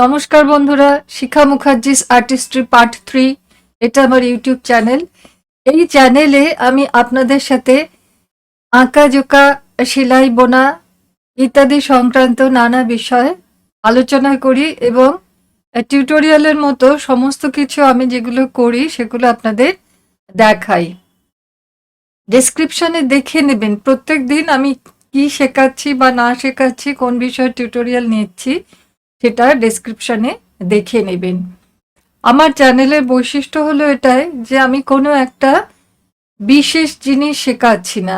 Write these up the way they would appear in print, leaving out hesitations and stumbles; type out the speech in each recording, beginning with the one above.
নমস্কার বন্ধুরা, শিখা Mukherjees artistry part 3 এটা আমার ইউটিউব চ্যানেল। এই চ্যানেলে আমি আপনাদের সাথে আঁকা জোকা, সেলাই বোনা ইত্যাদি সংক্রান্ত নানা বিষয়ে আলোচনা করি এবং টিউটোরিয়ালের মতো সমস্ত কিছু আমি যেগুলো করি সেগুলো আপনাদের দেখাই। ডেসক্রিপশনে দেখে নেবেন প্রত্যেক দিন আমি কি শেখাচ্ছি বা না শেখাচ্ছি, কোন বিষয়ে টিউটোরিয়াল নিচ্ছি সেটা ডেসক্রিপশনে দেখে নেবেন। আমার চ্যানেলের বৈশিষ্ট্য হলো এটাই যে আমি কোনো একটা বিশেষ জিনিস শেখাচ্ছি না,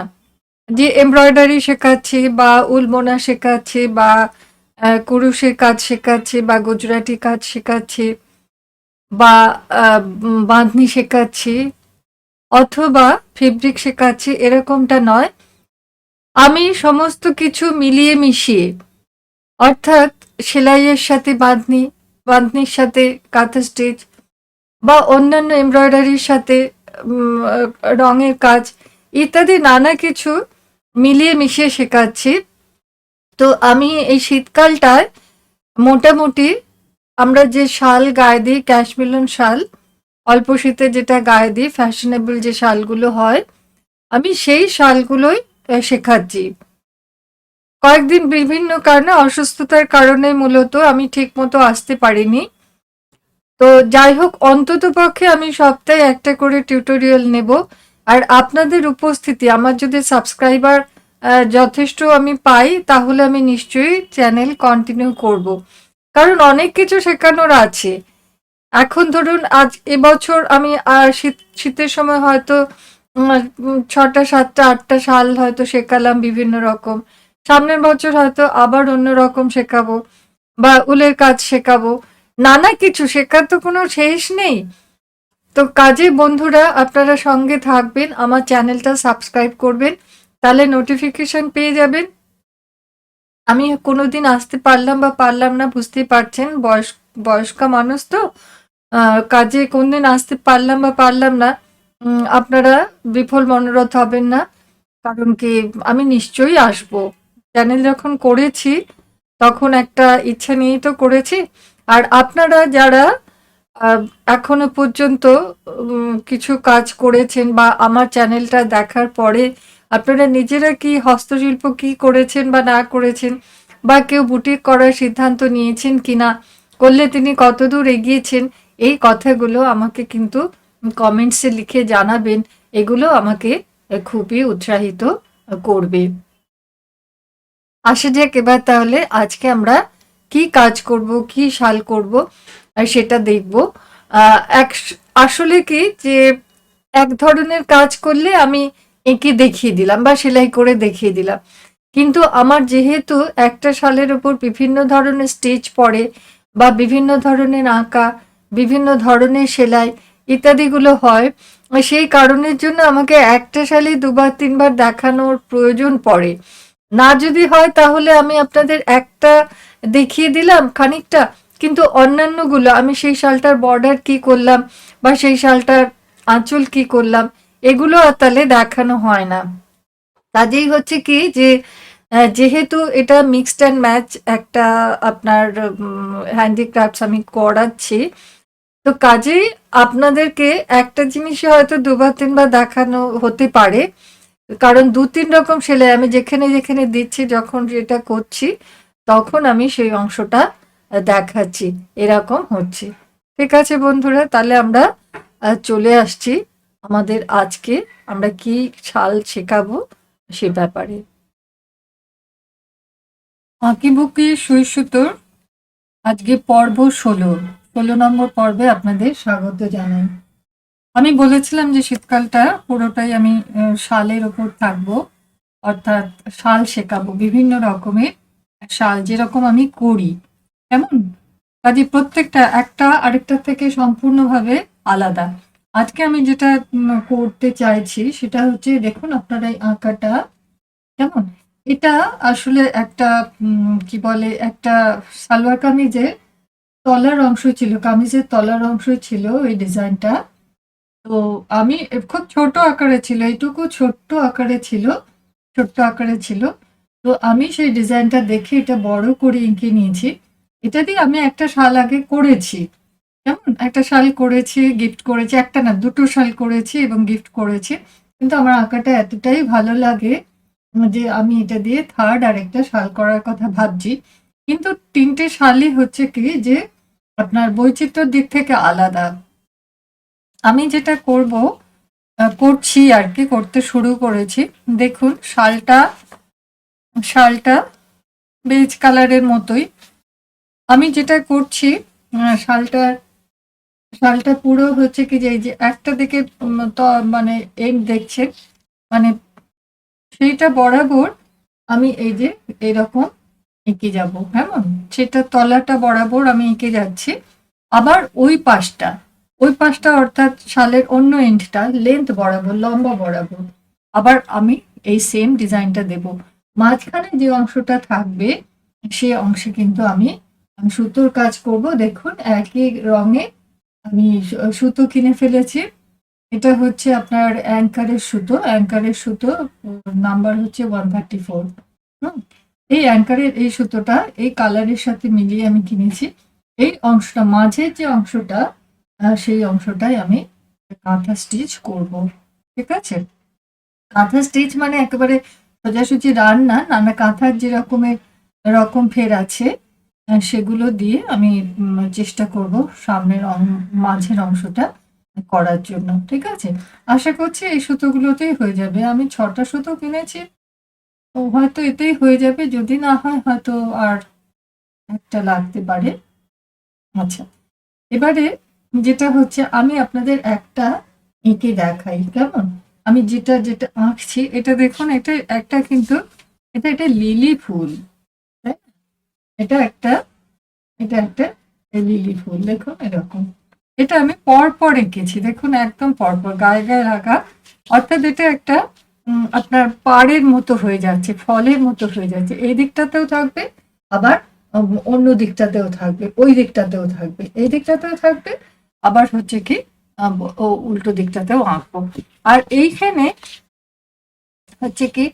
যে এমব্রয়ডারি শেখাচ্ছি বা উল বোনা শেখাচ্ছি বা কুরুশের কাজ শেখাচ্ছি বা গুজরাটি কাজ শেখাচ্ছি বা বাঁধনি শেখাচ্ছি অথবা ফেব্রিক শেখাচ্ছি, এরকমটা নয়। আমি সমস্ত কিছু মিলিয়ে মিশিয়ে, অর্থাৎ সেলাইয়ের সাথে বাঁধনি, বাঁধনির সাথে কাঁথা স্টিচ বা অন্যান্য এমব্রয়ডারির সাথে রঙের কাজ ইত্যাদি নানা কিছু মিলিয়ে মিশিয়ে শেখাচ্ছি। তো আমি এই শীতকালটায় মোটামুটি আমরা যে শাল গায়ে দিই, ক্যাশমিলন শাল, অল্প শীতে যেটা গায়ে দিই, ফ্যাশনেবল যে শালগুলো হয়, আমি সেই শালগুলোই শেখাচ্ছি। কয়েকদিন বিভিন্ন কারণে, অসুস্থতার কারণে মূলত আমি ঠিক মতো আসতে পারিনি। তো যাই হোক, অন্তত পক্ষে আমি সপ্তাহে একটা করে টিউটোরিয়াল নেব। আর আপনাদের উপস্থিতি, আমার যদি সাবস্ক্রাইবার যথেষ্ট আমি পাই তাহলে আমি নিশ্চয়ই চ্যানেল কন্টিনিউ করব, কারণ অনেক কিছু শেখানোর আছে। এখন ধরুন আজ এবছর আমি শীতের সময় হয়তো 6টা 7টা 8টা শাল হয়তো শেখালাম বিভিন্ন রকম, সামনের বছর হয়তো আবার অন্য রকম শেখাবো বা উলের কাজ শেখাবো, নানা কিছু শেখার তো কোনো শেষ নেই। তো কাজে বন্ধুরা আপনারা সঙ্গে থাকবেন, আমার চ্যানেলটা সাবস্ক্রাইব করবেন, তাহলে নোটিফিকেশন পেয়ে যাবেন। আমি কোনোদিন আসতে পারলাম বা পারলাম না, বুঝতেই পারছেন, বয়স্কা মানুষ তো, কাজে কোনদিন আসতে পারলাম বা পারলাম না, আপনারা বিফল মনোরথ হবেন না। কারণ কি, আমি নিশ্চয়ই আসবো। চ্যানেল যখন করেছি তখন একটা ইচ্ছা নিয়েই তো করেছি। আর আপনারা যারা আহ, এখনো পর্যন্ত কিছু কাজ করেছেন বা আমার চ্যানেলটা দেখার পরে আপনারা নিজেরা কি হস্তশিল্প কি করেছেন বা না করেছেন, বা কেউ বুটিক করার সিদ্ধান্ত নিয়েছেন কিনা, করলে তিনি কতদূর এগিয়েছেন, এই কথাগুলো আমাকে কিন্তু কমেন্টসে লিখে জানাবেন। এগুলো আমাকে খুবই উৎসাহিত করবে। আসা যাক এবার তাহলে আজকে আমরা কি কাজ করব, কি শাল করব সেটা দেখব। আসলে কি যে এক ধরনের কাজ করলে আমি এঁকে দেখিয়ে দিলাম বা সেলাই করে দেখিয়ে দিলাম, কিন্তু আমার যেহেতু একটা শালের উপর বিভিন্ন ধরনের স্টিচ পড়ে বা বিভিন্ন ধরনের আঁকা, বিভিন্ন ধরনের সেলাই ইত্যাদিগুলো হয়, সেই কারণের জন্য আমাকে একটা শালই দুবার তিনবার দেখানোর প্রয়োজন পড়ে। না যদি হয় তাহলে আমি আপনাদের একটা দেখিয়ে দিলাম খানিকটা, কিন্তু অন্যান্যগুলো আমি সেই শালটার বর্ডার কি করলাম বা সেই শালটার আঁচল কি করলাম, এগুলো আর তাহলে দেখানো হয় না। কাজেই হচ্ছে কি যে যেহেতু এটা মিক্সড অ্যান্ড ম্যাচ একটা আপনার হ্যান্ডিক্রাফটস আমি করাচ্ছি, তো কাজেই আপনাদেরকে একটা জিনিসই হয়তো দুবার তিনবার দেখানো হতে পারে, কারণ দু তিন রকম সেলাই আমি যেখানে যেখানে দিচ্ছি, যখন যেটা করছি তখন আমি সেই অংশটা দেখাচ্ছি, এরকম হচ্ছে। ঠিক আছে বন্ধুরা, তাহলে আমরা চলে আসছি আমাদের আজকে আমরা কি শাল শেখাবো সে ব্যাপারে। আঁকিবুকি সুই সুতোর আজকে পর্ব 16 নম্বর পর্বে আপনাদের স্বাগত জানাই। আমি বলেছিলাম যে শীতকালটা পুরোটাই আমি শালের ওপর থাকবো, অর্থাৎ শাল শেখাবো, বিভিন্ন রকমের শাল যেরকম আমি করি, কেমন, কাজে প্রত্যেকটা একটা আরেকটা থেকে সম্পূর্ণভাবে আলাদা। আজকে আমি যেটা করতে চাইছি সেটা হচ্ছে, দেখুন আপনারা এই আঁকাটা কেমন, এটা আসলে একটা কি বলে, একটা সালোয়ার কামিজের তলার অংশ ছিল, কামিজের তলার অংশ ছিল এই ডিজাইনটা। তো আমি খুব ছোট আকারে ছিল, এইটুকু ছোট্ট আকারে ছিল, ছোট্ট আকারে ছিল। তো আমি সেই ডিজাইনটা দেখে এটা বড় করে এঁকে নিয়েছি। এটা দিয়ে আমি একটা শাল আগে করেছি। কেমন? একটা শাল করেছি, গিফট করেছি। একটা না ২ টো শাল করেছি এবং গিফট করেছি। কিন্তু আমার আঁকাটা এতটাই ভালো লাগে যে আমি এটা দিয়ে 3rd আরেকটা শাল করার কথা ভাবছি। কিন্তু ৩ টে শালই হচ্ছে কি যে আপনার বৈচিত্র্যের দিক থেকে আলাদা। আমি যেটা করছি আরকি, করতে শুরু করেছি। দেখুন শালটা বেজ কালারের মতোই। আমি যেটা করছি আ শালটার শালটা পুরো হচ্ছে কি যে এই যে একটা দিকে মানে এন্ড দেখছেন, মানে সেইটা বরাবর আমি এই যে এরকম এঁকে যাব, কেমন? সেটার তলাটা বরাবর আমি এঁকে যাচ্ছি। আবার ওই পাশটা অর্থাৎ শালের অন্য এন্ডটা লেন্থ বরাবর, লম্বা বরাবর আবার আমি এই সেম ডিজাইনটা দেব। মাঝখানে যে অংশটা থাকবে সে অংশে কিন্তু আমি সুতোর কাজ করব। দেখুন একই রঙে আমি সুতো কিনে ফেলেছি। এটা হচ্ছে আপনার অ্যাঙ্কারের সুতো নাম্বার হচ্ছে 134। হুম? এই অ্যাঙ্কারের এই সুতোটা এই কালারের সাথে মিলিয়ে আমি কিনেছি। এই অংশটা মাঝের যে অংশটা সেই অংশটাই আমি কাঁথা স্টিচ করব। ঠিক আছে? কাঁথা স্টিচ মানে একেবারে সোজাসুজি না কাঁথার যে রকম ফের আছে সেগুলো দিয়ে আমি চেষ্টা করব সামনের মাঝের অংশটা করার জন্য। ঠিক আছে? আশা করছি এই সুতোগুলোতেই হয়ে যাবে। আমি ৬ টা সুতো কিনেছি। তো হয়তো এতেই হয়ে যাবে। যদি না হয় হয়তো আর ১ টা লাগতে পারে। আচ্ছা। এবারে যেটা হচ্ছে আমি আপনাদের একটা এঁকে দেখাই, কেমন? আমি যেটা আঁকছি এটা দেখুন, এটা একটা লিলি ফুল। তাই না? এটা একটা এটা একটা লিলি ফুল। দেখুন এরকম। এটা আমি পরপর এঁকেছি। দেখুন একদম পরপর গায়ে লাগা। অর্থাৎ এটা একটা আপনার পাড়ের মতো হয়ে যাচ্ছে, ফলের মতো হয়ে যাচ্ছে। এই দিকটাতেও থাকবে, আবার অন্য দিকটাতেও থাকবে, ওই দিকটাতেও থাকবে, এই দিকটাতেও থাকবে, আবার হচ্ছে কি ও উল্টো দিকটাতেও আঁকবো। আর এইখানে হচ্ছে কি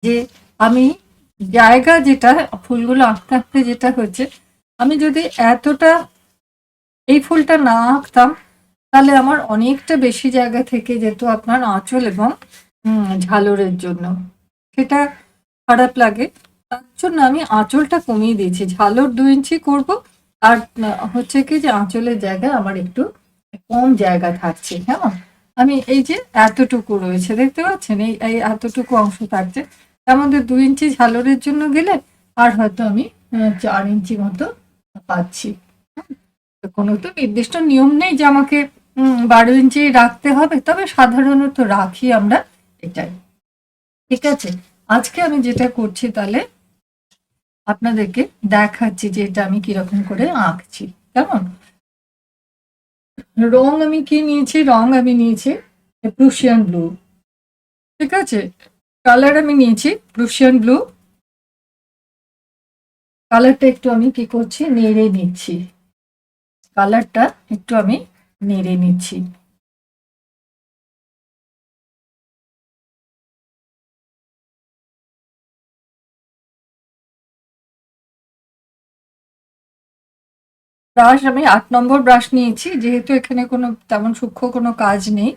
যে আমি জায়গা যেটা ফুলগুলো আঁকতে আঁকতে যেটা হচ্ছে, আমি যদি এতটা এই ফুলটা না আঁকতাম তাহলে আমার অনেকটা বেশি জায়গা থেকে যেত আপনার আঁচল এবং ঝালরের জন্য। সেটা খারাপ লাগে। তার জন্য আমি আঁচলটা কমিয়ে দিয়েছি। ঝালর ২ ইঞ্চি করব। আর হচ্ছে কি যে আঁচলের জায়গায় আমার একটু কম জায়গা থাকছে। কেমন? আমি এই যে এতটুকু রয়েছে দেখতে পাচ্ছেন? এই এতটুকু অংশ থাকছে। তার মধ্যে ২ ইঞ্চি ঝালরের জন্য গেলে আর হয়তো আমি ৪ ইঞ্চি মতো পাচ্ছি। কোনো তো নির্দিষ্ট নিয়ম নেই যে আমাকে ১২ ইঞ্চি রাখতে হবে। তবে সাধারণত রাখি আমরা এটাই। ঠিক আছে? আজকে আমি যেটা করছি তাহলে আপনাদেরকে দেখাচ্ছি যে এটা আমি কিরকম করে আঁকছি। কেমন? রং আমি কি নিয়েছি? রং আমি নিয়েছি প্রুশিয়ান ব্লু। ঠিক আছে? কালার আমি নিয়েছি প্রুশিয়ান ব্লু। কালারটা একটু আমি কি করছি? নেড়ে নিচ্ছি। কালারটা একটু আমি নেড়ে নিচ্ছি। ব্রাশ আমি ৮ নম্বর ব্রাশ নিয়েছি। যেহেতু এখানে কোনো তেমন সূক্ষ্ম কোনো কাজ নেই,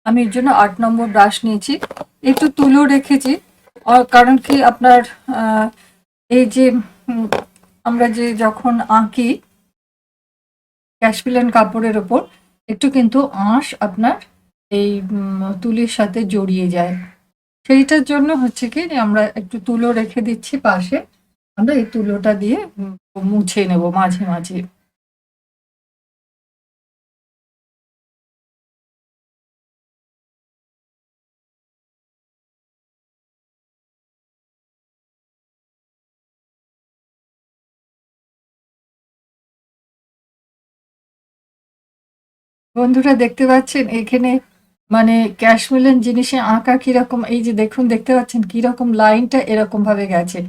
আমি এর জন্য ৮ নম্বর ব্রাশ নিয়েছি। একটু তুলো রেখেছি। কারণ কি আপনার আহ, এই যে আমরা যে যখন আঁকি ক্যাশপিলান কাপড়ের ওপর একটু কিন্তু আঁশ আপনার এই তুলির সাথে জড়িয়ে যায়। সেইটার জন্য হচ্ছে কি যে আমরা একটু তুলো রেখে দিচ্ছি পাশে। আমরা এই তুলোটা দিয়ে মুছে নেব মাঝে মাঝে। বন্ধুরা দেখতে পাচ্ছেন এখানে মানে ক্যাশমেলান জিনিসে আঁকা কিরকম, এই যে দেখুন দেখতে পাচ্ছেন কিরকম লাইনটা এরকম ভাবে গেছে।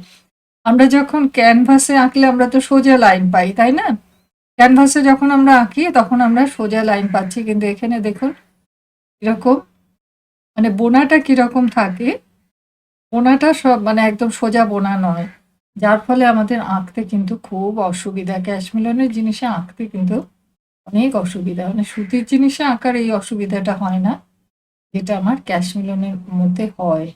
আমরা যখন ক্যানভাসে আঁকলে আমরা তো সোজা লাইন পাই, তাই না? ক্যানভাসে যখন আমরা আঁকি তখন আমরা সোজা লাইন পাচ্ছি, কিন্তু এখানে দেখুন এরকম মানে বোনাটা কিরকম থাকে। বোনাটা সব মানে একদম সোজা বোনা নয়। যার ফলে আমাদের আঁকতে কিন্তু খুব অসুবিধা। ক্যাশ মেলনের জিনিসে আঁকতে কিন্তু অনেক অসুবিধা। মানে সুতির জিনিসে আঁকার এই অসুবিধাটা হয় না, যেটা আমার ক্যাশ মেলনের মধ্যে হয়।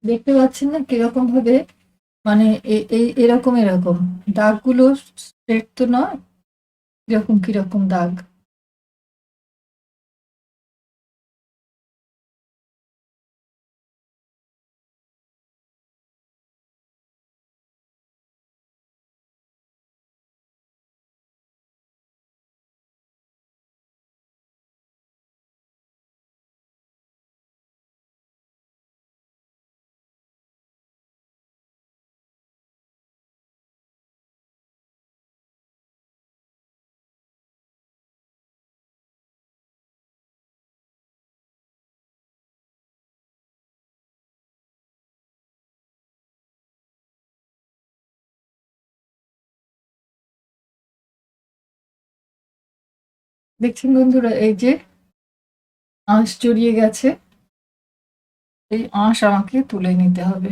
দেখতে পাচ্ছেন না কিরকম ভাবে, মানে এরকম দাগগুলো স্ট্রেট তো নয়, কিরকম কিরকম দাগ। দেখছেন বন্ধুরা, এই যে আঁশ জড়িয়ে গেছে, এই আঁশ আমাকে তুলে নিতে হবে।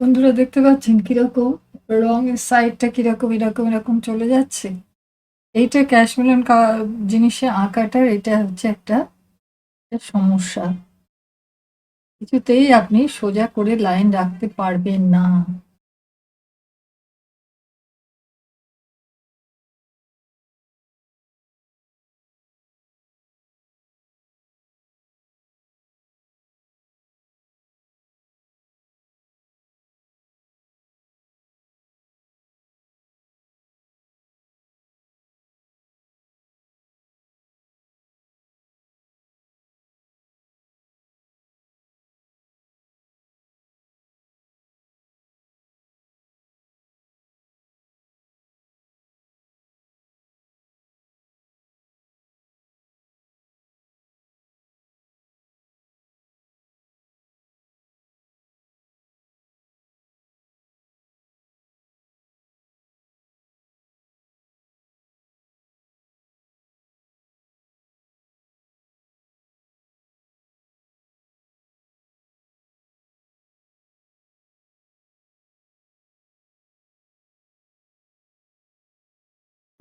বন্ধুরা দেখতে পাচ্ছেন কিরকম রঙের সাইডটা কিরকম এরকম এরকম চলে যাচ্ছে। এইটা ক্যাশ মেলন জিনিসে আঁকাটার এটা হচ্ছে একটা সমস্যা। কিছুতেই আপনি সোজা করে লাইন রাখতে পারবেন না।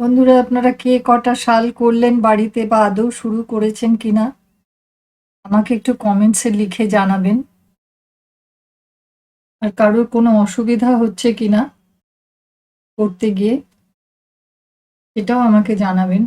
বন্ধুরা, আপনারা কে কটা শাল করলেন বাড়িতে বা আদৌ শুরু করেছেন কিনা আমাকে একটু কমেন্টসে লিখে জানাবেন। আর কারোর কোনো অসুবিধা হচ্ছে কিনা করতে গিয়ে এটাও আমাকে জানাবেন।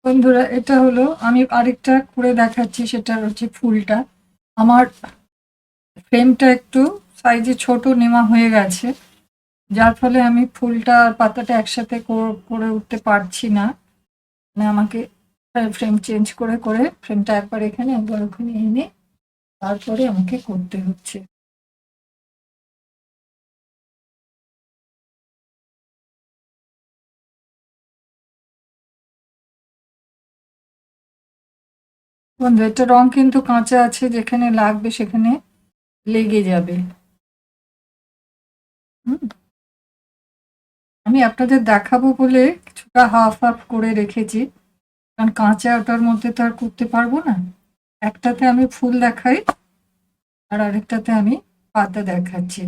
বন্ধুরা, এটা হলো, আমি আরেকটা করে দেখাচ্ছি, সেটা হচ্ছে ফুলটা। আমার ফ্রেমটা একটু সাইজে ছোট নেওয়া হয়ে গেছে, যার ফলে আমি ফুলটা আর পাতাটা একসাথে করে উঠতে পারছি না। মানে আমাকে ফ্রেম চেঞ্জ করে করে ফ্রেমটা একবার এখানে একবার ওখানে এনে তারপরে আমাকে করতে হচ্ছে। বন্ধু, এটা রং কিন্তু কাঁচা আছে, যেখানে লাগবে সেখানে লেগে যাবে। হুম, আমি আপনাদের দেখাবো বলে কিছুটা হাফ হাফ করে রেখেছি, কারণ কাঁচা ওটার মধ্যে তো আর করতে পারবো না। একটাতে আমি ফুল দেখাই আর আরেকটাতে আমি পাতা দেখাচ্ছি।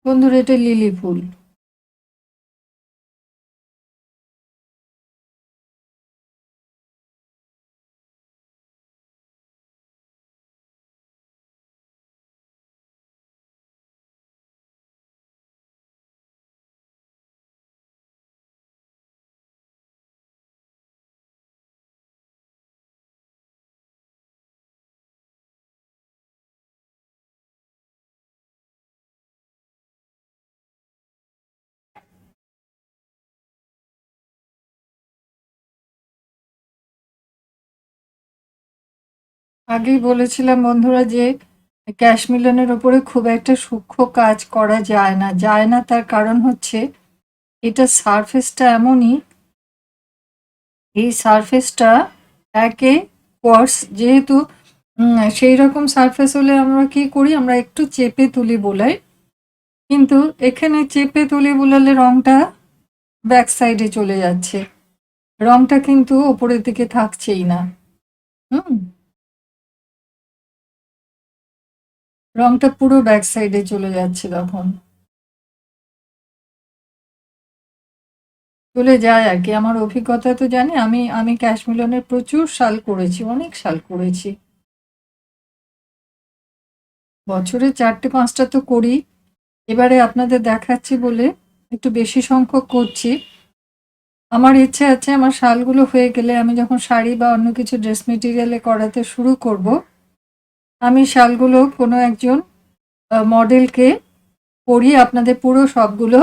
বন্ধুরা, এটা লিলি ফুল। আগেই বলেছিলাম বন্ধুরা যে ক্যাশমিলনের ওপরে খুব একটা সূক্ষ্ম কাজ করা যায় না, তার কারণ হচ্ছে এটা সারফেসটা এমনই, এই সারফেসটা একে কোয়ার্স যেহেতু, সেই রকম সারফেস হলে আমরা কি করি, আমরা একটু চেপে তুলি বোলাই, কিন্তু এখানে চেপে তুলি বোলালে রংটা ব্যাক সাইডে চলে যাচ্ছে, রংটা কিন্তু ওপরের দিকে থাকছেই না। হুম, রংটা পুরো ব্যাক সাইডে চলে যাচ্ছে, তখন চলে যায় আর কি। আমার অভিজ্ঞতা তো জানি, আমি আমি ক্যাশমিলনের প্রচুর শাল করেছি, অনেক শাল করেছি, বছরে 4টে 5টা তো করি। এবারে আপনাদের দেখাচ্ছি বলে একটু বেশি সংখ্যক করছি। আমার ইচ্ছে আছে আমার শালগুলো হয়ে গেলে আমি যখন শাড়ি বা অন্য কিছু ড্রেস মেটেরিয়ালে করাতে শুরু করব, আমি শালগুলো কোনো একজন মডেলকে পরিয়ে আপনাদের পুরো সবগুলো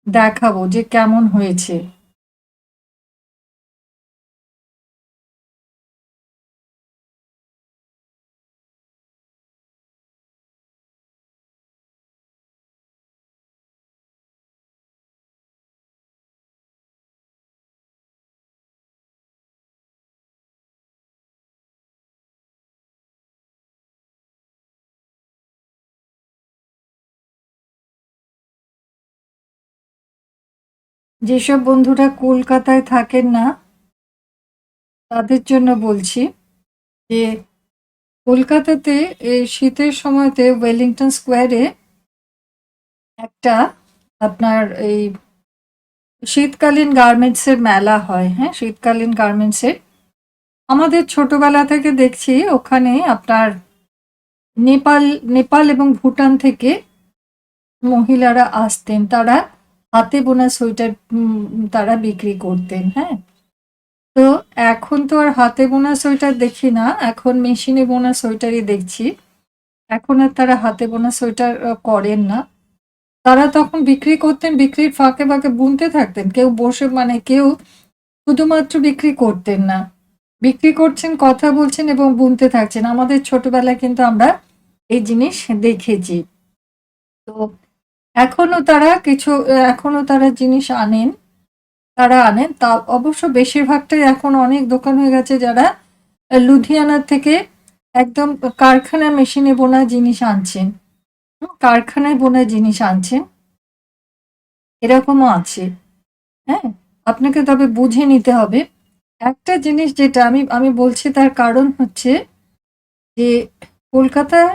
দেখাবো যে কেমন হয়েছে। যেসব বন্ধুরা কলকাতায় থাকেন না তাদের জন্য বলছি যে কলকাতাতে এই শীতের সময়তে ওয়েলিংটন স্কোয়ারে একটা আপনার এই শীতকালীন গার্মেন্টস এর মেলা হয়, হ্যাঁ, শীতকালীন গার্মেন্টস এর আমাদের ছোটবেলা থেকে দেখছি ওখানে আপনার নেপাল নেপাল এবং ভুটান থেকে মহিলারা আসতেন, তারা হাতে বোনা সোয়েটার তারা বিক্রি করতেন, হ্যাঁ। তো এখন তো আর হাতে বোনা সোয়েটার দেখি না, এখন মেশিনে বোনা সোয়েটারই দেখছি। এখন আর তারা হাতে বোনা সোয়েটার করেন না। তারা তখন বিক্রি করতেন, বিক্রির ফাঁকে ফাঁকে বুনতে থাকতেন, কেউ বসে মানে কেউ শুধুমাত্র বিক্রি করতেন না, বিক্রি করছেন, কথা বলছেন এবং বুনতে থাকছেন। আমাদের ছোটবেলায় কিন্তু আমরা এই জিনিস দেখেছি। তো এখনো তারা জিনিস আনেন, তারা আনেন। তা অবশ্য বেশিরভাগটাই এখন অনেক দোকান হয়ে গেছে যারা লুধিয়ানা থেকে একদম কারখানা মেশিনে বোনা জিনিস আনছেন, কারখানায় বোনা জিনিস আনছেন, এরকমও আছে। হ্যাঁ, আপনাকে তবে বুঝে নিতে হবে। একটা জিনিস যেটা আমি আমি বলছি, তার কারণ হচ্ছে যে কলকাতায়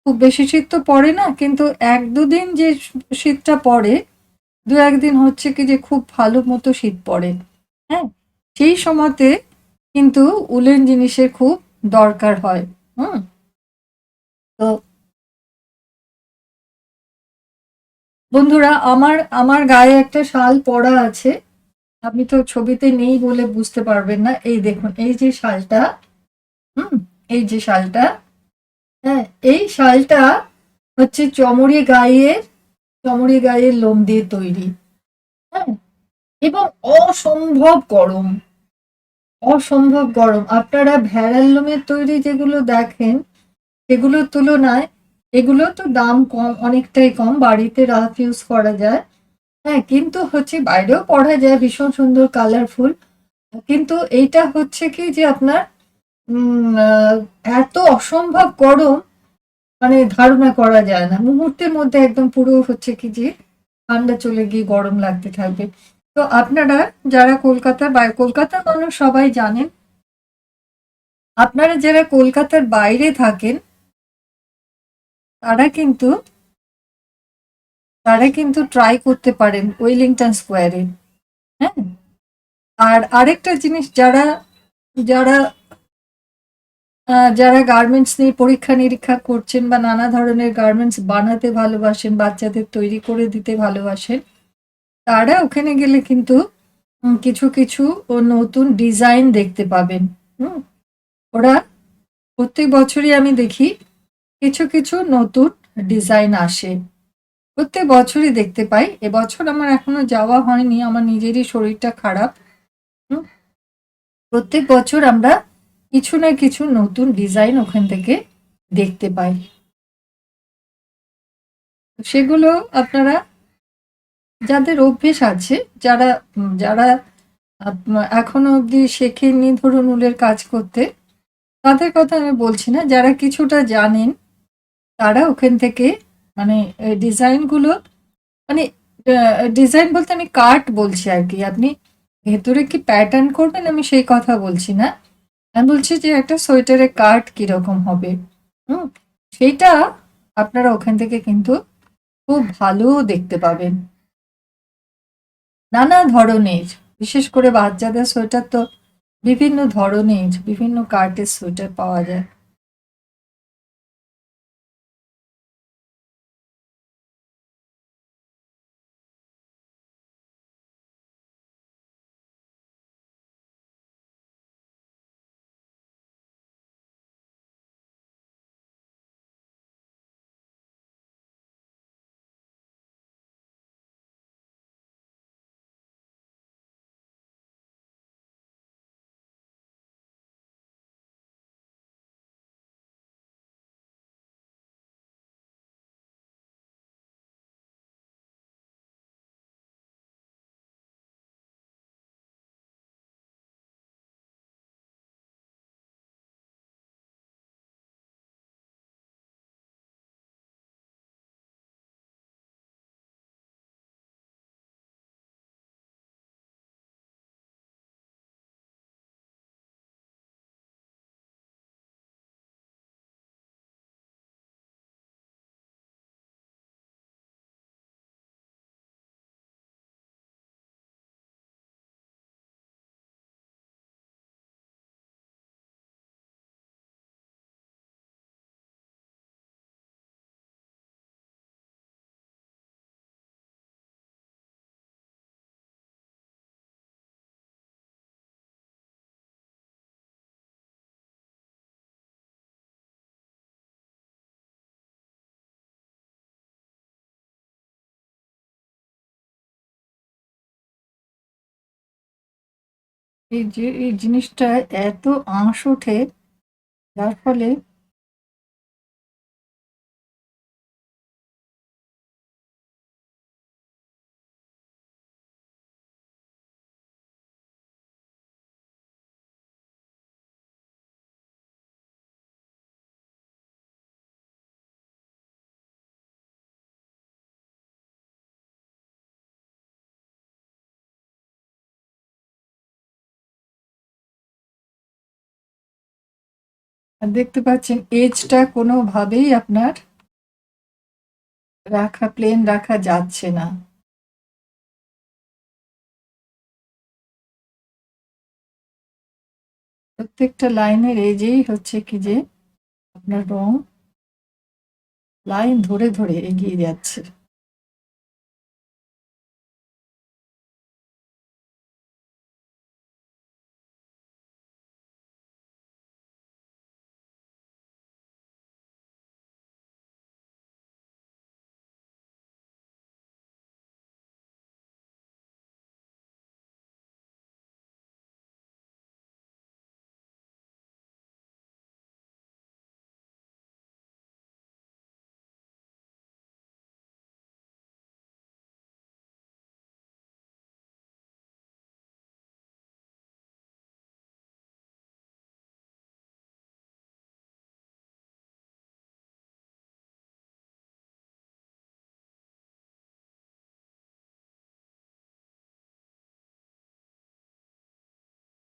খুব বেশি শীত তো পড়ে না, কিন্তু ১-২ দিন যে শীতটা পড়ে, ২-১ দিন হচ্ছে কি যে খুব ভালো মতো শীত পড়ে। হ্যাঁ? সেই সময়তে কিন্তু উলেন জিনিসের খুব দরকার হয়। হুম? তো বন্ধুরা, আমার আমার গায়ে একটা শাল পরা আছে। আপনি তো ছবিতে নেই বলে বুঝতে পারবেন না। এই দেখুন, এই যে শালটা, হুম? এই যে শালটা, হ্যাঁ, এই শালটা হচ্ছে চমড়ি গায়ের লোম দিয়ে তৈরি। হ্যাঁ? এবং অসম্ভব গরম, অসম্ভব গরম। আপনারা ভেড়ার লোমের তৈরি যেগুলো দেখেন, সেগুলোর তুলনায় এগুলো তো দাম কম, অনেকটাই কম, বাড়িতে রাফ ইউজ করা যায়। হ্যাঁ, কিন্তু হচ্ছে বাইরেও পরা যায়, ভীষণ সুন্দর কালারফুল। কিন্তু এইটা হচ্ছে কি যে আপনার এত অসম্ভব গরম, মানে ধারণা করা যায় না। মুহূর্তের মধ্যে একদম পুরো হচ্ছে কি যে ঠান্ডা চলে গিয়ে গরম লাগতে থাকবে। তো আপনারা যারা কলকাতার মানুষ সবাই জানেন, আপনারা যারা কলকাতার বাইরে থাকেন, তারা কিন্তু তারা কিন্তু ট্রাই করতে পারেন ওয়েলিংটন স্কোয়ারে। হ্যাঁ, আর আরেকটা জিনিস, যারা যারা যারা গার্মেন্টস নিয়ে পরীক্ষা নিরীক্ষা করছেন বা নানা ধরনের গার্মেন্টস বানাতে ভালোবাসেন, বাচ্চাদের তৈরি করে দিতে ভালোবাসেন, তারা ওখানে গেলে কিন্তু কিছু কিছু নতুন ডিজাইন দেখতে পাবেন। হুম, ওরা প্রত্যেক বছরই আমি দেখি কিছু কিছু নতুন ডিজাইন আসে, প্রত্যেক বছরই দেখতে পাই। এবছর আমার এখনো যাওয়া হয়নি, আমার নিজেরই শরীরটা খারাপ। হুম, প্রত্যেক বছর আমরা কিছু না কিছু নতুন ডিজাইন ওখান থেকে দেখতে পাই। সেগুলো আপনারা, যাদের অভ্যেস আছে, যারা যারা এখনো অবধি শেখেননি ধরুন উলের কাজ করতে, তাদের কথা আমি বলছি না, যারা কিছুটা জানেন, তারা ওখান থেকে মানে ডিজাইনগুলো, মানে ডিজাইন বলতে আমি কাট বলছি আর কি। আপনি ভেতরে কি প্যাটার্ন করবেন আমি সেই কথা বলছি না, আমি বলছি যে একটা সোয়েটারের কাট কিরকম হবে, হুম, সেইটা আপনারা ওখান থেকে কিন্তু খুব ভালো দেখতে পাবেন। নানা ধরনের, বিশেষ করে বাচ্চাদের সোয়েটার তো বিভিন্ন ধরনের, বিভিন্ন কার্টের সোয়েটার পাওয়া যায়। এই যে এই জিনিসটা এত আঁশ ওঠে, যার ফলে দেখতে পাচ্ছেন এজটা কোনোভাবেই আপনার প্লেন রাখা যাচ্ছে না। প্রত্যেকটা লাইনের এজেই হচ্ছে কি যে আপনার রং লাইন ধরে ধরে এগিয়ে যাচ্ছে।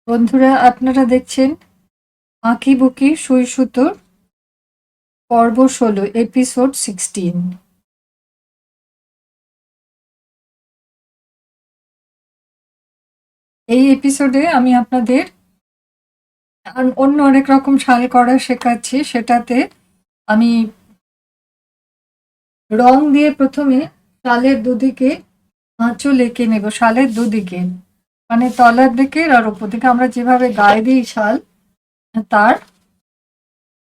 বন্ধুরা, আপনারা দেখছেন আঁকিবুকি সুই সুতোর পর্ব ১৬, এপিসোড 16। এই এপিসোডে আমি আপনাদের অন্য অনেক রকম শাল করা শেখাচ্ছি। সেটাতে আমি রং দিয়ে প্রথমে শালের দুদিকে আঁচল এঁকে নেব, শালের দুদিকে, মানে তলার দিকে আর ওপর দিকে, আমরা যেভাবে গায়ে দিই শাল তার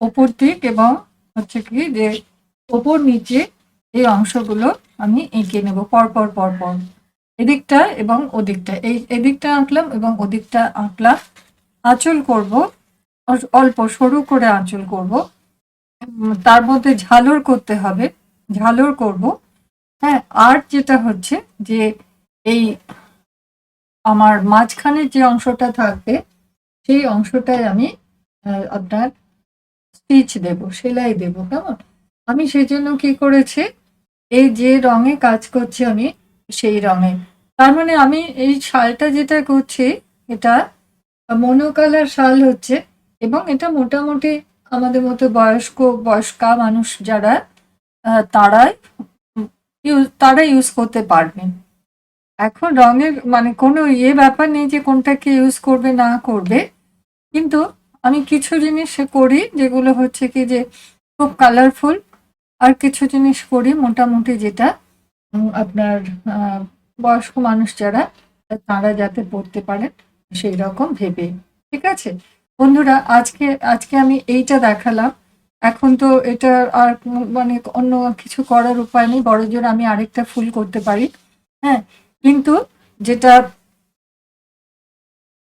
ওপর দিক এবং হচ্ছে কি যে ওপর নিচে এই অংশগুলো আমি এঁকে নেব পরপর পরপর, এদিকটা এবং ওদিকটা, এদিকটা আঁকলাম এবং ওদিকটা আঁকলাম। আঁচল করব, অল্প সরু করে আঁচল করব, তার মধ্যে ঝালর করতে হবে, ঝালর করব। হ্যাঁ, আর যেটা হচ্ছে যে এই আমার মাঝখানের যে অংশটা থাকবে সেই অংশটায় আমি আপনার স্টিচ দেব, সেলাই দেব, কেমন? আমি সেজন্য কি করেছি, এই যে রঙে কাজ করছি আমি সেই রঙে, তার মানে আমি এই শালটা যেটা করছি এটা মনো কালার শাল হচ্ছে, এবং এটা মোটামুটি আমাদের মতো বয়স্কা মানুষ যারা তারাই তারা ইউজ করতে পারবেন। এখন রঙের মানে কোনো ব্যাপার নেই যে কোনটাকে ইউজ করবে না করবে, কিন্তু আমি কিছু জিনিস করি যেগুলো হচ্ছে কি যে খুব কালারফুল, আর কিছু জিনিস করি মোটামুটি যেটা আপনার বয়স্ক মানুষ যারা তারা যাতে পড়তে পারেন সেই রকম ভেবে। ঠিক আছে বন্ধুরা, আজকে আজকে আমি এইটা দেখালাম। এখন তো এটা আর মানে অন্য কিছু করার উপায় নেই, বড়জোর আমি আরেকটা ফুল করতে পারি। হ্যাঁ, কিন্তু যেটা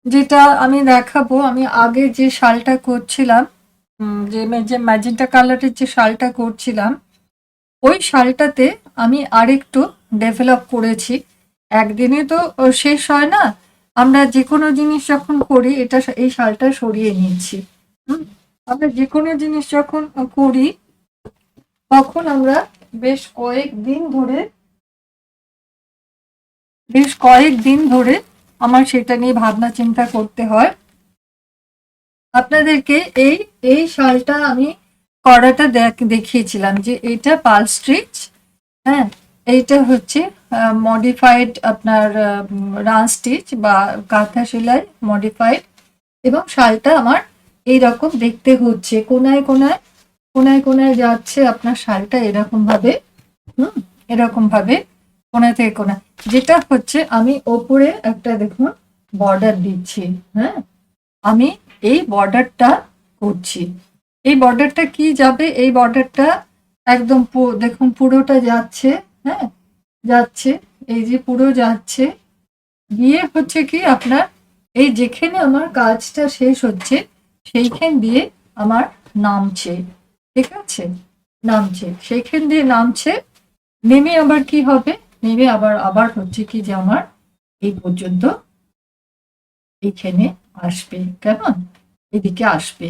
যেটা আমি দেখাবো, আমি আগে যে শালটা করছিলাম, যে ম্যাজেন্টা কালারের যে শালটা করছিলাম, ওই শালটাতে আমি আরেকটু ডেভেলপ করেছি। একদিনে তো শেষ হয় না, আমরা যে কোনো জিনিস যখন করি, এই শালটা সরিয়ে নিচ্ছি। হুম, আমরা যে কোনো জিনিস যখন করি তখন আমরা বেশ কয়েক দিন ধরে আমার সেটা নিয়ে ভাবনা চিন্তা করতে হয়। আপনাদেরকে এই এই শালটা আমি করাটা দেখিয়েছিলাম যে এটা পাল স্টিচ। হ্যাঁ, এইটা হচ্ছে মডিফাইড আপনার রান স্টিচ বা কাঁথা সেলাই মডিফাইড, এবং শালটা আমার এই রকম দেখতে হচ্ছে, কোনায় কোনায় কোনায় কোনায় যাচ্ছে আপনার শালটা এরকম ভাবে। হুম, এরকম ভাবে কোনা থেকে কোনা, যেটা হচ্ছে আমি ওপরে একটা দেখুন বর্ডার দিচ্ছি। হ্যাঁ, আমি এই বর্ডারটা করছি। এই বর্ডারটা কি যাবে, এই বর্ডারটা একদম দেখুন পুরোটা যাচ্ছে। হ্যাঁ, যাচ্ছে, এই যে পুরো যাচ্ছে, গিয়ে হচ্ছে কি আপনার এই যেখানে আমার কাজটা শেষ হচ্ছে সেইখান দিয়ে আমার নামছে, ঠিক আছে, নামছে, সেইখান দিয়ে নামছে, নেমে আবার কি হবে, নেমে আবার আবার হচ্ছে কি যে আমার এই পর্যন্ত এইখানে আসবে, কেমন, এদিকে আসবে,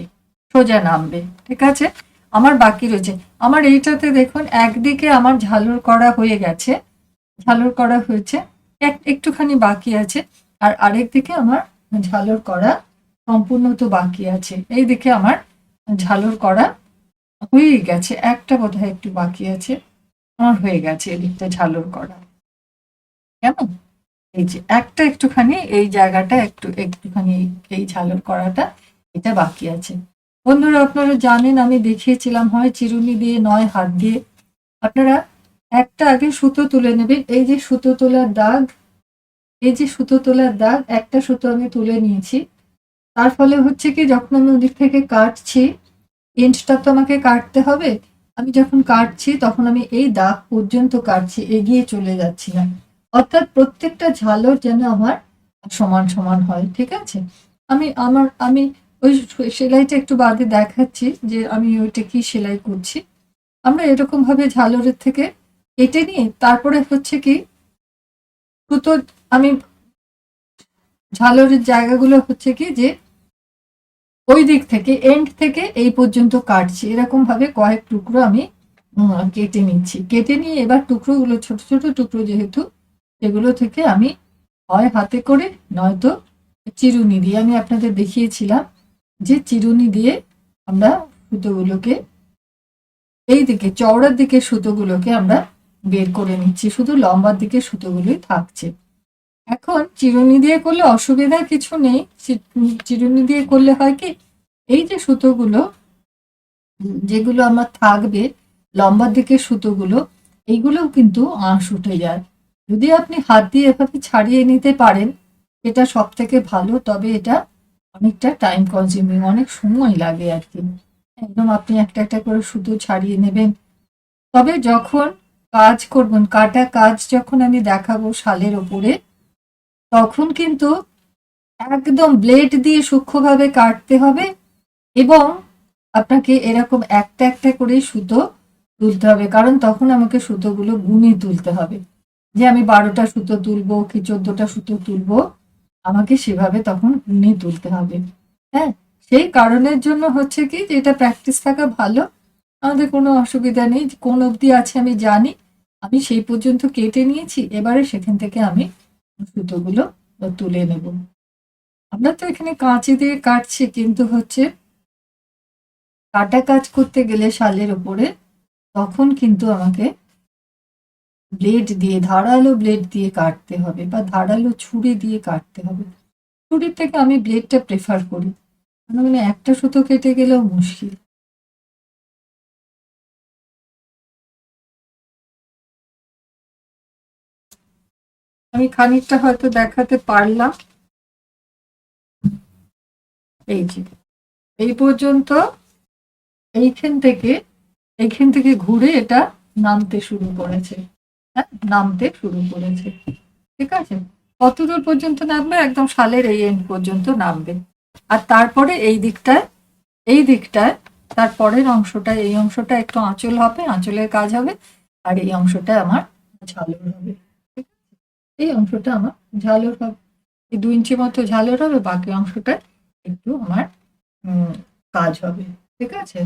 সোজা নামবে, ঠিক আছে। আমার বাকি রয়েছে, আমার এইটাতে দেখুন একদিকে আমার ঝালর করা হয়ে গেছে, ঝালর করা হয়েছে, একটুখানি বাকি আছে, আর আরেক দিকে আমার ঝালর করা সম্পূর্ণ তো বাকি আছে, এই দিকে আমার ঝালর করা হয়ে গেছে, একটা বোধহয় একটু বাকি আছে, আমার হয়ে গেছে এদিকটা ঝালর করা, কেমন, এই যে একটা একটুখানি এই জায়গাটা একটুখানি এই ঝালর করাটা এটা বাকি আছে। বন্ধুরা আপনারা জানেন আমি দেখিয়েছিলাম হয় চিরুনি দিয়ে নয় হাত দিয়ে। আপনারা একটা আগে সুতো তুলে নেবেন, এই যে সুতো তোলার দাগ, এই যে সুতো তোলার দাগ, একটা সুতো আমি তুলে নিয়েছি। তার ফলে হচ্ছে কি যখন আমি ওদিক থেকে কাটছি, এন্ডটা তো আমাকে কাটতে হবে, আমি যখন কাটছি তখন আমি এই দাগ পর্যন্ত কাটছি, এগিয়ে চলে যাচ্ছি না, অর্থাৎ প্রত্যেকটা ঝালর যেন আমার সমান সমান হয়, ঠিক আছে। আমি ওই সেলাইটা একটু বাদে দেখাচ্ছি যে আমি ওইটা কি সেলাই করছি। আমরা এরকম ভাবে ঝালরের থেকে কেটে নিয়ে তারপরে হচ্ছে কি সুতো, আমি ঝালরের জায়গাগুলো হচ্ছে কি যে ওই দিক থেকে এন্ড থেকে এই পর্যন্ত কাটছি, এরকম ভাবে কয়েক টুকরো আমি কেটে নিচ্ছি, কেটে নিয়ে এবার টুকরোগুলো ছোট ছোট টুকরো যেহেতু, সেগুলো থেকে আমি হয় হাতে করে নয়তো চিরুনি দিয়ে, আমি আপনাদের দেখিয়েছিলাম যে চিরুনি দিয়ে আমরা সুতোগুলোকে এই দিকে চওড়ার দিকে সুতোগুলোকে আমরা বের করে নিচ্ছি, শুধু লম্বার দিকে সুতোগুলোই থাকছে। এখন চিরুনি দিয়ে করলে অসুবিধা কিছু নেই, চিরুনি দিয়ে করলে হয় কি এই যে সুতোগুলো যেগুলো আমার থাকবে লম্বার দিকে সুতোগুলো, এইগুলোও কিন্তু আঁশ উঠে যায়। যদি আপনি হাত দিয়ে এভাবে ছাড়িয়ে নিতে পারেন এটা সব থেকে ভালো, তবে এটা অনেকটা টাইম কনজিউমিং, অনেক সময় লাগে আর কি। একদম আপনি একটা একটা করে সুতো ছাড়িয়ে নেবেন, তবে যখন কাজ করবেন, কাটা কাজ যখন আমি দেখাবো শালের ওপরে, তখন কিন্তু একদম ব্লেড দিয়ে সূক্ষ্মভাবে কাটতে হবে, এবং আপনাকে এরকম একটা একটা করে সুতো তুলতে হবে, কারণ তখন আমাকে সুতোগুলো গুনে তুলতে হবে, যে আমি 12টা সুতো তুলবো কি 14টা সুতো তুলবো, আমাকে সেভাবে তখন গুনে তুলতে হবে। হ্যাঁ, সেই কারণের জন্য হচ্ছে কি যে এটা প্র্যাকটিস থাকা ভালো, আমাদের কোনো অসুবিধা নেই, কোন অবধি আছে আমি জানি, আমি সেই পর্যন্ত কেটে নিয়েছি, এবারে সেখান থেকে আমি সুতোগুলো তুলে নেব। আমরা তো এখানে কাঁচি দিয়ে কাটছি, কিন্তু হচ্ছে কাটা কাজ করতে গেলে শালের ওপরে তখন কিন্তু আমাকে ব্লেড দিয়ে, ধারালো ব্লেড দিয়ে কাটতে হবে, বা ধারালো ছুরি দিয়ে কাটতে হবে। ছুরির থেকে আমি ব্লেডটা প্রেফার করি, মানে একটা সুতো কেটে গেলেও মুশকিল। আমি খানিকটা হয়তো দেখাতে পারলাম, এই যে এই পর্যন্ত, এইখান থেকে ঘুরে এটা নামতে শুরু করেছে, হ্যাঁ নামতে শুরু করেছে, ঠিক আছে। কতদূর পর্যন্ত নামবে, একদম শালের এই এন্ড পর্যন্ত নামবে, আর তারপরে এই দিকটায় তারপরের অংশটা, এই অংশটা একটু আঁচল হবে, আঁচলের কাজ হবে, আর এই অংশটা আমার ঝালর হবে, ঠিক আছে? এই অংশটা আমার ঝালর হবে, এই 2 ইঞ্চি মতো ঝালর হবে, বাকি অংশটা একটু আমার কাজ হবে, ঠিক আছে।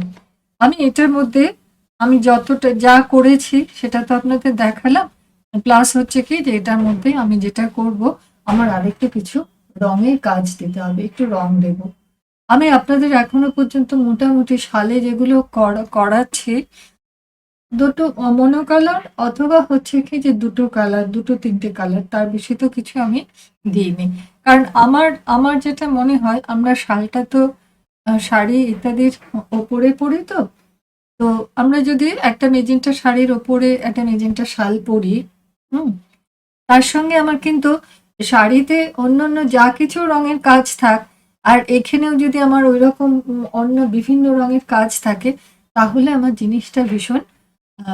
আমি এটার মধ্যে আমি যতটা যা করেছি সেটা তো আপনাদের দেখালাম, প্লাস হচ্ছে কি যে এটার মধ্যে আমি যেটা করব, আমার আরেকটু কিছু রঙের কাজ দিতে হবে, একটু রং দেব। আমি আপনাদের এখনো পর্যন্ত মোটামুটি শালে যেগুলো করাচ্ছি, দুটো মনো কালার অথবা হচ্ছে কি যে দুটো কালার, দুটো তিনটে কালার, তার বেশি তো কিছু আমি দিইনি, কারণ আমার আমার যেটা মনে হয় আমরা শালটা তো শাড়ি ইত্যাদির ওপরে পরি, তো তো আমরা যদি একটা মেজেন্টা শাড়ির ওপরে একটা মেজেন্টা শাল পরি, হুম, তার সঙ্গে আমার কিন্তু শাড়িতে অন্যান্য যা কিছু রঙের কাজ থাক, আর এখানেও যদি আমার ওইরকম অন্য বিভিন্ন রঙের কাজ থাকে, তাহলে আমার জিনিসটা ভীষণ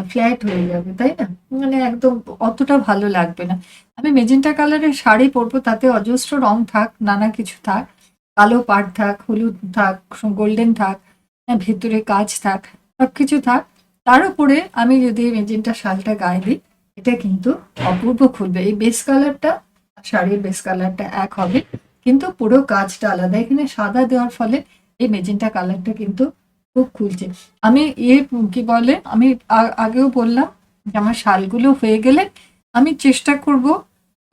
ফ্ল্যাট হয়ে যাবে, তাই না? মানে একদম অতটা ভালো লাগবে না। আমি মেজেন্টা কালারের শাড়ি পরবো, তাতে অজস্র রং থাক, নানা কিছু থাক, কালো পাড় থাক, হলুদ থাক, গোল্ডেন থাক, ভেতরে কাজ থাক, সবকিছু থাক। তার উপরে আমি যদি মেজেন্টা শালটা গায়ে দিই, এটা কিন্তু অপূর্ব খুলবে। এই বেস কালারটা, শাড়ির বেস কালারটা এক হবে, কিন্তু পুরো কাজটা আলাদা। এখানে সাদা দেওয়ার ফলে এই মেজেন্টা কালারটা কিন্তু খুব খুলছে। আমি কি বলে, আমি আগেও বললাম যে আমার শালগুলো হয়ে গেলে আমি চেষ্টা করব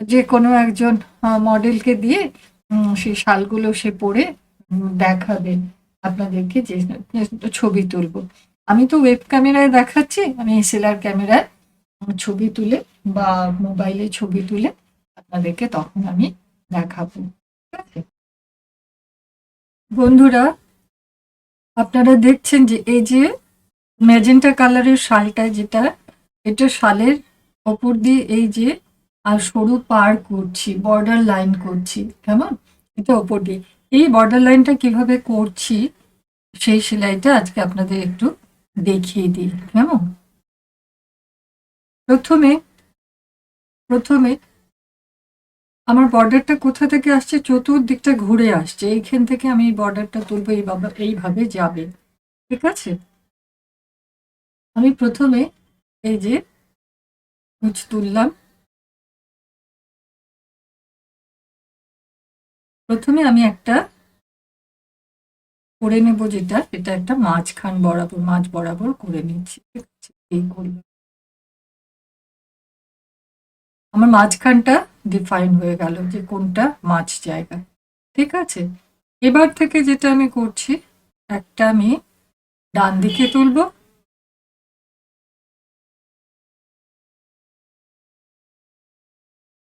যে কোনো একজন মডেলকে দিয়ে সেই শালগুলো সে পরে দেখাবে আপনাদেরকে, যে ছবি তুলবো। আমি তো ওয়েব ক্যামেরায় দেখাচ্ছি, আমি এসএলআর ক্যামেরায় ছবি তুলে বা মোবাইলে ছবি তুলে আপনাদেরকে তখন আমি দেখাবো। ঠিক আছে বন্ধুরা, আপনারা দেখছেন যে এই যে ম্যাজেন্টা কালারের শালটা যেটা, এটা শালের ওপর দিয়ে এই যে আর সরু পার করছি, বর্ডার লাইন করছি, কেমন? এটা ওপর দিয়ে এই বর্ডার লাইনটা কিভাবে করছি, সেই সেলাইটা আজকে আপনাদের একটু দেখিয়ে দিই, কেমন? প্রথমে প্রথমে আমার বর্ডারটা কোথা থেকে আসছে, চতুর্দিকটা ঘুরে আসছে, এইখান থেকে আমি এই বর্ডারটা তুলবো, এইভাবে যাবে। ঠিক আছে, আমি প্রথমে এই যে কুচ তুললাম, প্রথমে আমি একটা করে নেব, যেটা এটা একটা মাঝখান বরাবর, মাঝ বরাবর করে নিচ্ছি। ঠিক আছে, এই করলাম, আমার মাঝখানটা ডিফাইন হয়ে গেল যে কোনটা মাঝ জায়গা। ঠিক আছে, এবার থেকে যেটা আমি করছি, একটা আমি ডান দিকে তুলবো,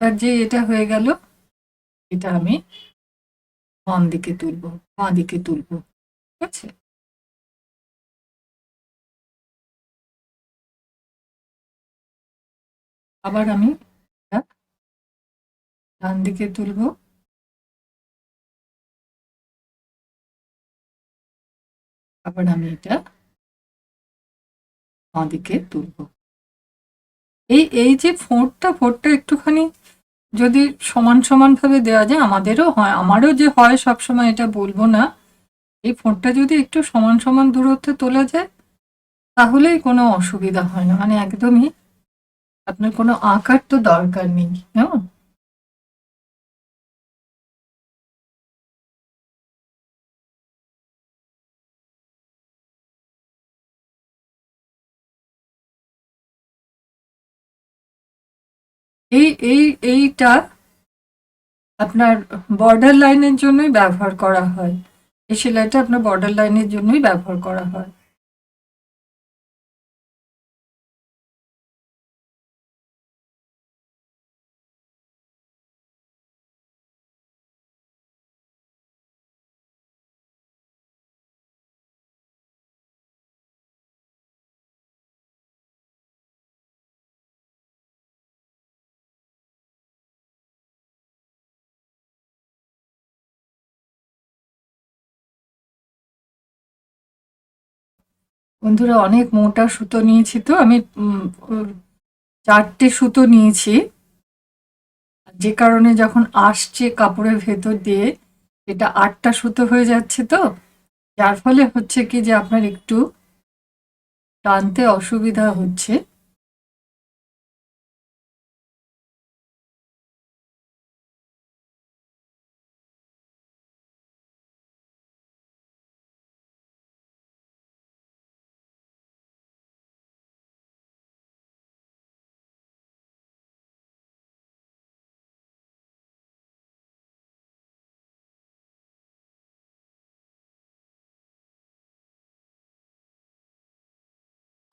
আর যে এটা হয়ে গেল, এটা আমি বাম দিকে তুলবো, বাঁ দিকে তুলবো। ঠিক আছে, আবার আমি এটা ডান দিকে তুলবো, আবার আমি এটা বাঁ দিকে তুলবো। এই এই যে ফোঁটটা একটুখানি যদি সমান সমান ভাবে দেওয়া যায়, আমাদেরও হয়, আমারও যে হয় সবসময় এটা বলবো না, এই ফোঁটটা যদি একটু সমান সমান দূরত্বে তোলা যায়, তাহলেই কোনো অসুবিধা হয় না, মানে একদমই আপনার কোনো আঁকার তো দরকার নেই, কেমন? এই এই এইটা আপনার বর্ডার লাইনের জন্যই ব্যবহার করা হয়, এই সেলাইটা আপনার বর্ডার লাইনের জন্যই ব্যবহার করা হয়। বন্ধুরা, অনেক মোটা সুতো নিয়েছি তো আমি, 4টে সুতো নিয়েছি, যে কারণে যখন আসছে কাপড়ের ভেতর দিয়ে, এটা 8টা সুতো হয়ে যাচ্ছে তো, যার ফলে হচ্ছে কি যে আপনার একটু টানতে অসুবিধা হচ্ছে।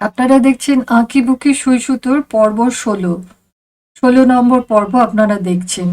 আপনারা দেখছেন আঁকিবুকি সুই সুতোর পর্ব 16 নম্বর পর্ব আপনারা দেখছেন।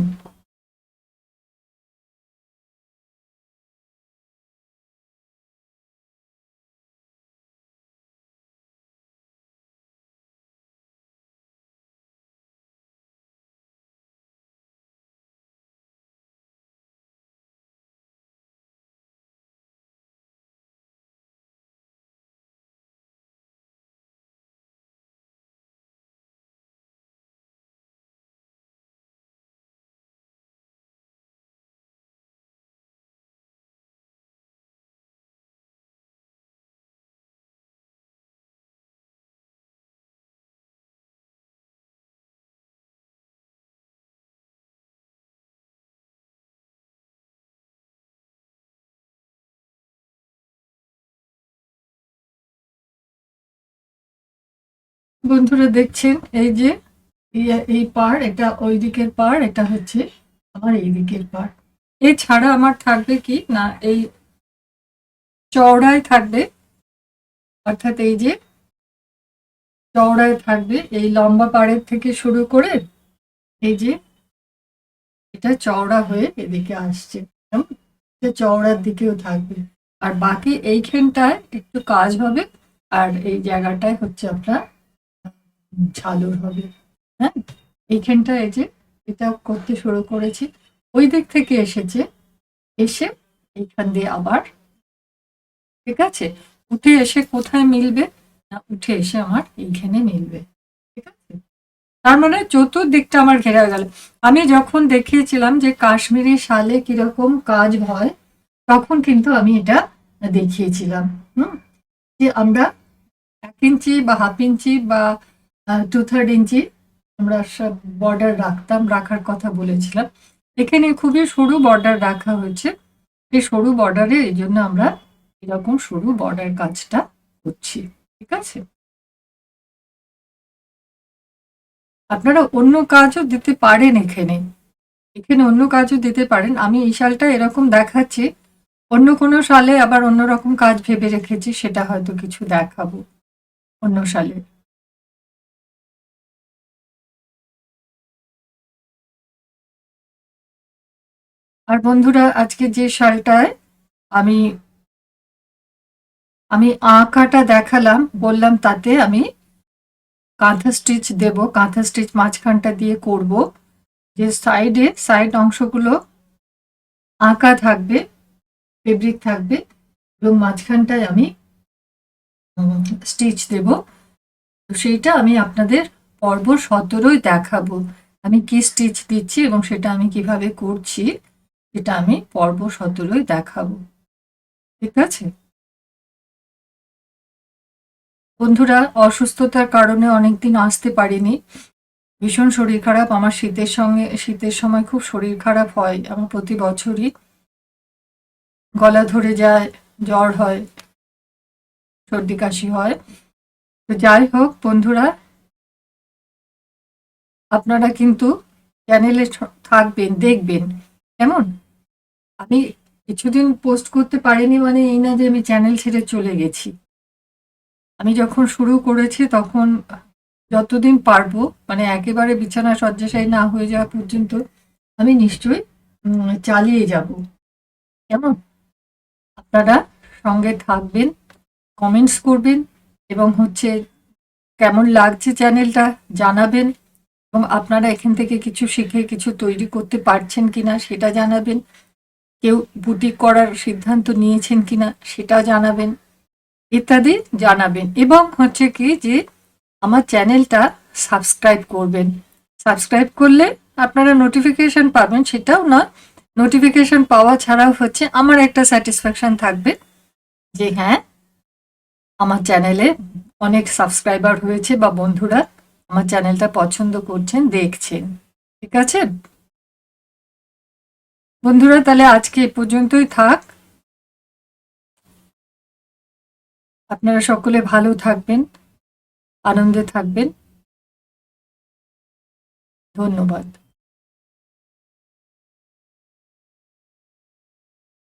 বন্ধুরা দেখছেন এই যে এই পার, এটা ওই দিকের পার, এটা হচ্ছে আমার এই দিকের পার। এছাড়া আমার থাকবে কি না, এই চওড়ায় থাকবে, অর্থাৎ এই যে চওড়ায় থাকবে, এই লম্বা পাড়ের থেকে শুরু করে এই যে এটা চওড়া হয়ে এদিকে আসছে, চওড়ার দিকেও থাকবে। আর বাকি এইখানটায় একটু কাজ হবে, আর এই জায়গাটায় হচ্ছে আপনার ঝালর হবে। হ্যাঁ, এইখানটা এই যে এটা করতে শুরু করেছি, ওই দিক থেকে এসেছে, এসে এইখান দিয়ে আবার, ঠিক আছে, উঠে এসে কোথায় মিলবে না, উঠে এসে আমার এইখানে মিলবে। ঠিক আছে, তার মানে চতুর্দিকটা আমার ঘেরা গেল। আমি যখন দেখিয়েছিলাম যে কাশ্মীরি শালে কিরকম কাজ হয়, তখন কিন্তু আমি এটা দেখিয়েছিলাম। যে আমরা 1 ইঞ্চি বা হাফ ইঞ্চি বা 2/3 ইঞ্চি আমরা সব বর্ডার রাখার কথা বলেছিলাম। এখানে খুবই সরু বর্ডার রাখা হয়েছে। এই সরু বর্ডারে এই জন্য আমরা এরকম সরু বর্ডার কাজটা করছি। ঠিক আছে, আপনারা অন্য কাজও দিতে পারেন, এখানে এখানে অন্য কাজও দিতে পারেন। আমি এই শালটা এরকম দেখাচ্ছি, অন্য কোনো শালে আবার অন্যরকম কাজ ভেবে রেখেছি, সেটা হয়তো কিছু দেখাবো অন্য শালে। আর বন্ধুরা, আজকে যে শালটায় আমি আমি আঁকাটা দেখালাম, বললাম তাতে আমি কাঁথা স্টিচ দেব, কাঁথা স্টিচ মাঝখানটা দিয়ে করব, যে সাইড অংশগুলো আঁকা থাকবে, ফেব্রিক থাকবে, এবং মাঝখানটায় আমি স্টিচ দেব। তো সেইটা আমি আপনাদের পর্ব 17ই দেখাবো, আমি কি স্টিচ দিচ্ছি এবং সেটা আমি কিভাবে করছি, সেটা আমি পর্ব 17ই দেখাবো। ঠিক আছে বন্ধুরা, অসুস্থতার কারণে অনেকদিন আসতে পারিনি, ভীষণ শরীর খারাপ আমার। শীতের সময় খুব শরীর খারাপ হয় আমার প্রতি বছরই, গলা ধরে যায়, জ্বর হয়, সর্দি কাশি হয়। তো যাই হোক বন্ধুরা, আপনারা কিন্তু চ্যানেলে থাকবেন, দেখবেন। কেমন, আমি কিছুদিন পোস্ট করতে পারিনি মানে এই না যে আমি চ্যানেল ছেড়ে চলে গেছি। আমি যখন শুরু করেছি তখন যতদিন পারবো, মানে একেবারে বিছানা শয্যাশায়ী না হয়ে যাওয়া পর্যন্ত আমি নিশ্চয়ই চালিয়ে যাব। কেমন, আপনারা সঙ্গে থাকবেন, কমেন্টস করবেন, এবং হচ্ছে কেমন লাগছে চ্যানেলটা জানাবেন, এবং আপনারা এখান থেকে কিছু শিখে কিছু তৈরি করতে পারছেন কিনা সেটা জানাবেন, কেউ বুটিক করার সিদ্ধান্ত নিয়েছেন কিনা সেটা জানাবেন, ইত্যাদি জানাবেন। এবং হচ্ছে কি যে আমার চ্যানেলটা সাবস্ক্রাইব করবেন। সাবস্ক্রাইব করলে আপনারা নোটিফিকেশন পাবেন, সেটাও না, নোটিফিকেশন পাওয়া ছাড়াও হচ্ছে আমার একটা স্যাটিসফ্যাকশন থাকবে যে হ্যাঁ, আমার চ্যানেলে অনেক সাবস্ক্রাইবার হয়েছে বা বন্ধুরা আমার চ্যানেলটা পছন্দ করছেন, দেখছেন। ঠিক আছে বন্ধুরা, তাহলে আজকে এ পর্যন্তই থাক। আপনারা সকলে ভালো থাকবেন, আনন্দে থাকবেন। ধন্যবাদ।